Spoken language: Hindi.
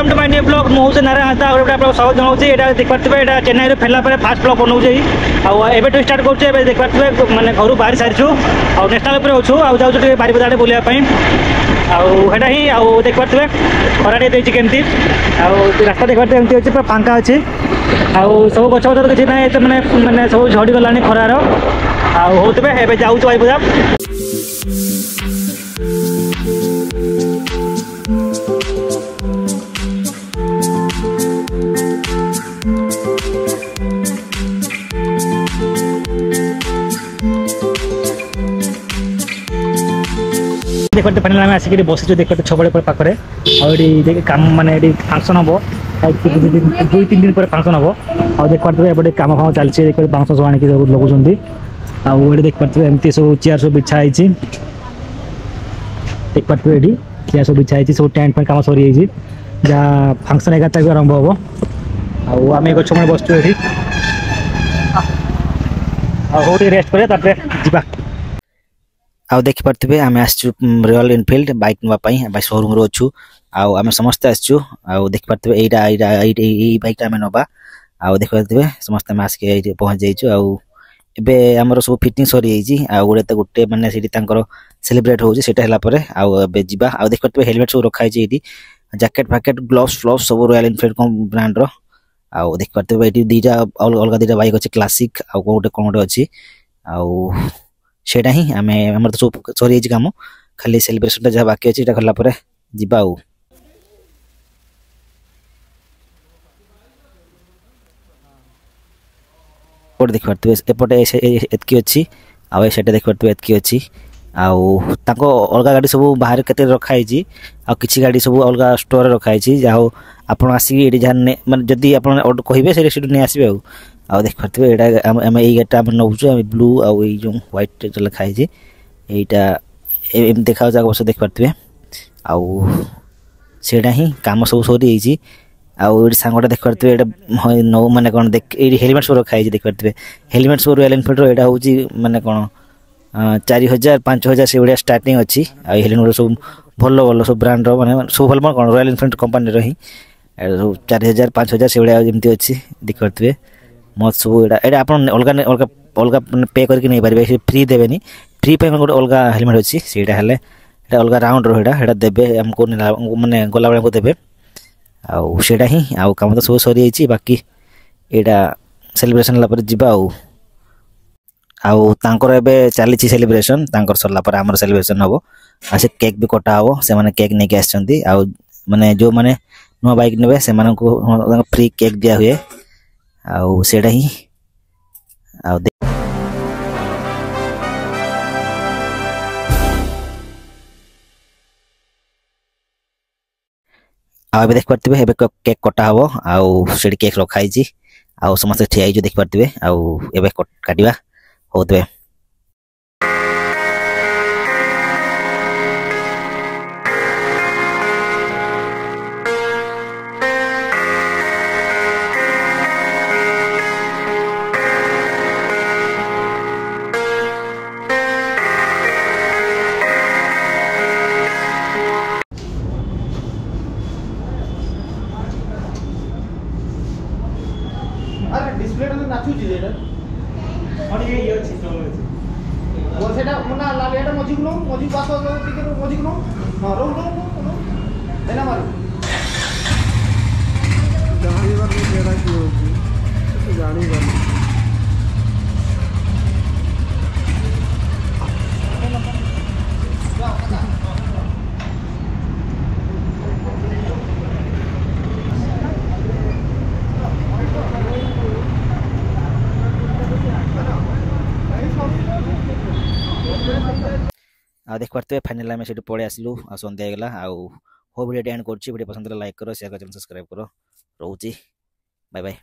Welcome to my new blog मुझे नारायण हाता और आप स्वागत जनाऊँ यहाँ देखिए यहाँ चेन्नई फेरला फास्ट ब्लॉग बनाऊँ आउ स्टार्ट करुचे देखिए मैंने घर बाहर सारी आउ नेशनल पर अच्छु आउ जाऊँ बारिपदा बुलायापी आउटा ही आउ देखिए खरा टे केमती रास्ता देखिए एमती अच्छे पूरा फांका अच्छे आउ सब गछ पतर किसी ना मैंने मैंने सब झड़गला खरार आउ होते एवं जाऊँ बारिपदा देखते फाइनाल आम आसिक बस देखते छबड़े पाखे आगे कम मानने फंक्शन हम 2-3 दिन पर फंक्शन हम आ देखते एपटे कम फाम चलती देखते बाउंस सब आनिक लगुंट आगे देखते एमती सब चेयर सब बिछाई देखते ये चेयर सब बिछाई सब टेंट कम सरी जहाँ फंक्शन 11 तारिख आरंभ हम आम गच मैं बसचु ये रेस्ट कर आउ देखि पार्थिबे आमे आसचु रॉयल एनफील्ड बाइक नवा पई बाइ शोरूम रो छु आउ आमे समस्त आसचु आउ देखि पार्थिबे एई बाइक आमे नबा आउ देखि पार्थिबे समस्त आमे आसके एई पहुंच जाइछु आउ एबे हमरो सब फिटिंग सरी जाइछि आउ गोटे माने सेठी तांकर सेलिब्रेट होउछि सेटा हला परे आउ एबे जिबा आउ देखि पार्थिबे हेलमेट सब रखाइ छि एठी जैकेट पैकेट ग्लोव्स फ्लोव्स सब रॉयल एनफील्ड को ब्रांड रो आउ देखि पार्थिबे एठी दीटा अलग दीटा बाइक अछि क्लासिक आउ कोटे अछि आउ सेटा ही आमे हमर तो सब सरी काम खाली सेलिब्रेशन जहाँ बाकी अच्छे कला जीवा देख पारे एपटे एतकी अच्छी आउ सेटा देख पारे एतकी अच्छी आउ अलग गाड़ी सब बाहर के रखाई आ किसी गाड़ी सब अलग स्टोर रखाई जहाँ आप आसिक जहाँ मानते जदि आप कहे से नहीं आसबे आउ देख पारे यहाँ आम गाड़ी आम नौ ब्लू आउ जो व्हाइट लिखाई यहाँ देखा बस देख पारे आउ सेटा ही कम सब सरी आउ सांगटा देख पारे यहाँ नौ माने कौन देख ये हेलमेट सब रखाई देख पारे हेलमेट सब रॉयल एनफील्ड यहाँ हूँ माने कौन 4000-5000 से भाया स्टार्टिंग अच्छी हेलमेट सब भल भल सब ब्रांड माने सब भल कौन रॉयल एनफील्ड कंपनी रही 4000-5000 से भाया जमी अच्छी देख पारे मत सब यहाँ आप अलग अलग अलग पे करके नहीं पारे फ्री देवेनि फ्री पे गोटे अलग हेलमेट अच्छी से अलग राउंड रोटा देवे आमको माने गला बेला देवे आउ सेटा ही आउ कम तो सब सरी जाइए बाकी यहाँ सेलिब्रेशन लापर जीवा आउ तांकर एबे चली सेलिब्रेशन तांकर सरला पर हमर सेलिब्रेशन हबो आ से केक भी कटा हबो से माने केक नेके आछंती आउ माने जो माने नुआ बाइक नेबे से माने को फ्री केक दिया हुए आउ सेटा ही आउ आउ देख पारे एबे केक कटा हबो आउ सेठी केक रखाई आउ समस्त ठिया जो देख पारे आउ एबे काटिबा होते अरे डिस्प्ले तो नाचू जी एटा और ये अछि वो सेटा मुना लाल एटा मजी पास टिके मजी नो हां रो देना मारो जानी बार केड़ा की होची तो जानी बार देख पारे फाइनाल आम से पड़े आसलु सन्ध्या होगा आउ वीडियो एंड कर वीडियो पसंद लाइक करो शेयर करो सब्सक्राइब करो रोची बाय बाय।